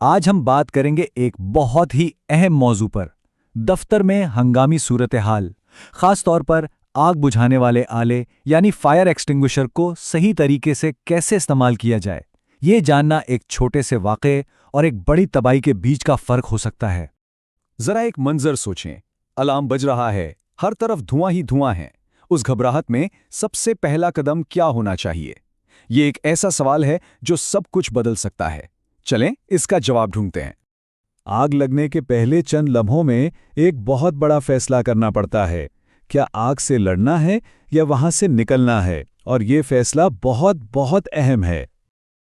आज हम बात करेंगे एक बहुत ही अहम मौजू पर, दफ्तर में हंगामी सूरत हाल, खास तौर पर आग बुझाने वाले आले यानी फायर एक्सटिंग्विशर को सही तरीके से कैसे इस्तेमाल किया जाए। ये जानना एक छोटे से वाक़े और एक बड़ी तबाही के बीच का फर्क हो सकता है। जरा एक मंजर सोचें, अलार्म बज रहा है, हर तरफ धुआं ही धुआं है। उस घबराहट में सबसे पहला कदम क्या होना चाहिए? ये एक ऐसा सवाल है जो सब कुछ बदल सकता है। चलें इसका जवाब ढूंढते हैं। आग लगने के पहले चंद लम्हों में एक बहुत बड़ा फैसला करना पड़ता है। क्या आग से लड़ना है या वहां से निकलना है? और ये फैसला बहुत बहुत अहम है।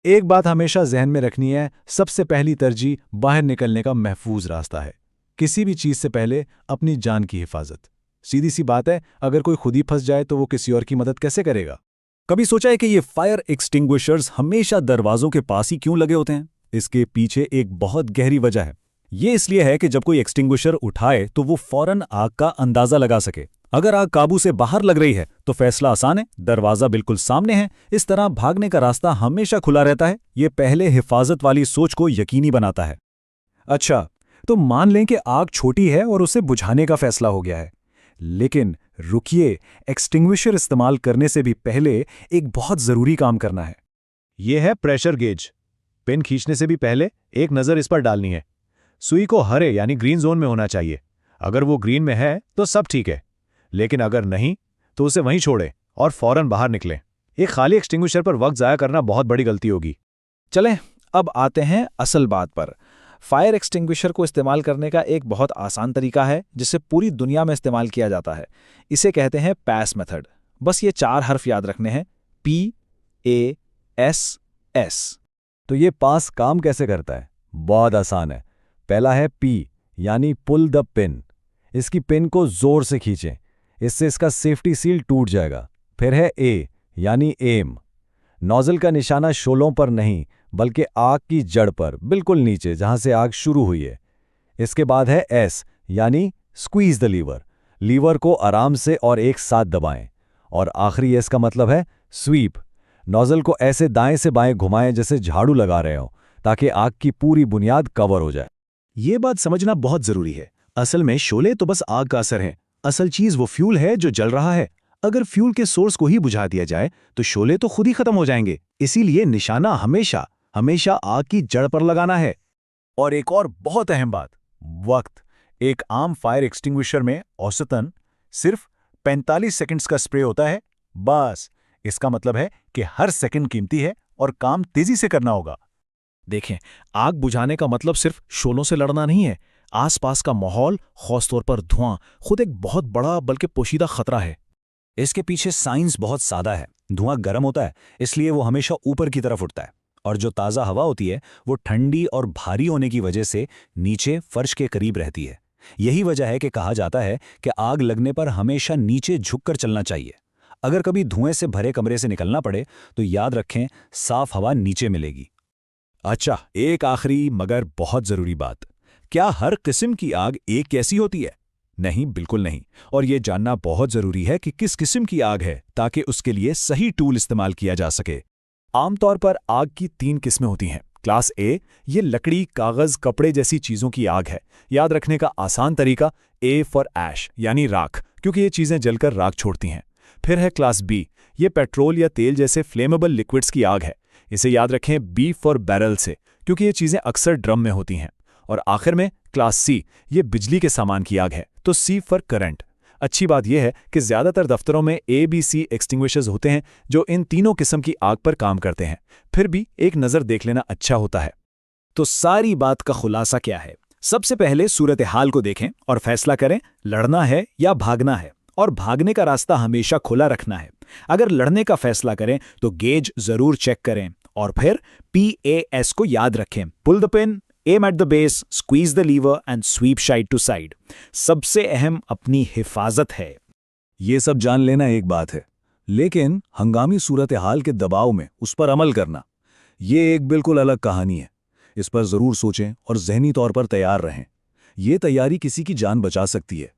एक बात हमेशा जहन में रखनी है, सबसे पहली तरजीह बाहर निकलने का महफूज रास्ता है। किसी भी चीज़ से पहले अपनी जान की हिफाजत। सीधी सी बात है, अगर कोई खुद ही फंस जाए तो वो किसी और की मदद कैसे करेगा? कभी सोचा है कि ये फायर एक्सटिंग्विशर्स हमेशा दरवाजों के पास ही क्यों लगे होते हैं? इसके पीछे एक बहुत गहरी वजह है। ये इसलिए है कि जब कोई एक्सटिंग्विशर उठाए तो वो फौरन आग का अंदाजा लगा सके। अगर आग काबू से बाहर लग रही है तो फैसला आसान है, दरवाजा बिल्कुल सामने है। इस तरह भागने का रास्ता हमेशा खुला रहता है। ये पहले हिफाजत वाली सोच को यकीनी बनाता है। अच्छा, तो मान लें कि आग छोटी है और उसे बुझाने का फैसला हो गया है, लेकिन रुकिए, एक्सटिंग्विशर इस्तेमाल करने से भी पहले एक बहुत जरूरी काम करना है। यह है प्रेशर गेज। पिन खींचने से भी पहले एक नज़र इस पर डालनी है। सुई को हरे यानी ग्रीन जोन में होना चाहिए। अगर वो ग्रीन में है तो सब ठीक है, लेकिन अगर नहीं तो उसे वहीं छोड़ें और फौरन बाहर निकलें। एक खाली एक्सटिंग्विशर पर वक्त ज़ाया करना बहुत बड़ी गलती होगी। चलें, अब आते हैं असल बात पर। फायर एक्सटिंग्विशर को इस्तेमाल करने का एक बहुत आसान तरीका है जिसे पूरी दुनिया में इस्तेमाल किया जाता है। इसे कहते हैं पैस मेथड। बस ये 4 हर्फ याद रखने हैं, PASS। तो ये पास काम कैसे करता है? बहुत आसान है। पहला है P यानी पुल द पिन। इसकी पिन को जोर से खींचें, इससे इसका सेफ्टी सील टूट जाएगा। फिर है A यानी एम। नोजल का निशाना शोलों पर नहीं बल्कि आग की जड़ पर, बिल्कुल नीचे जहां से आग शुरू हुई है। इसके बाद है S यानी स्क्वीज द लीवर। लीवर को आराम से और एक साथ दबाएं। और आखिरी S का मतलब है स्वीप। नोजल को ऐसे दाएं से बाएं घुमाएं जैसे झाड़ू लगा रहे हो, ताकि आग की पूरी बुनियाद कवर हो जाए। ये बात समझना बहुत जरूरी है। असल में शोले तो बस आग का असर है, असल चीज वो फ्यूल है जो जल रहा है। अगर फ्यूल के सोर्स को ही बुझा दिया जाए तो शोले तो खुद ही खत्म हो जाएंगे। इसीलिए निशाना हमेशा हमेशा आग की जड़ पर लगाना है। और एक और बहुत अहम बात, वक्त। एक आम फायर एक्सटिंग्विशर में औसतन सिर्फ 45 सेकंड्स का स्प्रे होता है, बस। इसका मतलब है कि हर सेकंड कीमती है और काम तेजी से करना होगा। देखें, आग बुझाने का मतलब सिर्फ शोलों से लड़ना नहीं है। आसपास का माहौल, खासतौर पर धुआं, खुद एक बहुत बड़ा बल्कि पोशीदा खतरा है। इसके पीछे साइंस बहुत सादा है। धुआं गर्म होता है, इसलिए वो हमेशा ऊपर की तरफ उठता है, और जो ताज़ा हवा होती है वो ठंडी और भारी होने की वजह से नीचे फर्श के करीब रहती है। यही वजह है कि कहा जाता है कि आग लगने पर हमेशा नीचे झुककर चलना चाहिए। अगर कभी धुएं से भरे कमरे से निकलना पड़े तो याद रखें, साफ हवा नीचे मिलेगी। अच्छा, एक आखिरी मगर बहुत जरूरी बात। क्या हर किस्म की आग एक कैसी होती है? नहीं, बिल्कुल नहीं। और ये जानना बहुत जरूरी है कि किस किस्म की आग है, ताकि उसके लिए सही टूल इस्तेमाल किया जा सके। आमतौर पर आग की 3 किस्में होती हैं। क्लास ए, ये लकड़ी, कागज, कपड़े जैसी चीजों की आग है। याद रखने का आसान तरीका, A फॉर ऐश यानी राख, क्योंकि ये चीजें जलकर राख छोड़ती हैं। फिर है क्लास बी, ये पेट्रोल या तेल जैसे फ्लेमेबल लिक्विड्स की आग है। इसे याद रखें B फॉर बैरल से, क्योंकि ये चीजें अक्सर ड्रम में होती हैं। और आखिर में क्लास सी, ये बिजली के सामान की आग है, तो C फॉर करंट। अच्छी बात यह है कि ज्यादातर दफ्तरों में ABC एक्सटिंग्विशर्स होते हैं जो इन तीनों किस्म की आग पर काम करते हैं। फिर भी एक नज़र देख लेना अच्छा होता है। तो सारी बात का खुलासा क्या है? सबसे पहले सूरत हाल को देखें और फैसला करें, लड़ना है या भागना है। और भागने का रास्ता हमेशा खुला रखना है। अगर लड़ने का फैसला करें तो गेज जरूर चेक करें, और फिर PAS को याद रखें, pull the pin, aim at the base, squeeze the lever and sweep side to side. सबसे अहम अपनी हिफाजत है। ये सब जान लेना एक बात है, लेकिन हंगामी सूरत हाल के दबाव में उस पर अमल करना, ये एक बिल्कुल अलग कहानी है। इस पर जरूर सोचें और जहनी तौर पर तैयार रहें। ये तैयारी किसी की जान बचा सकती है।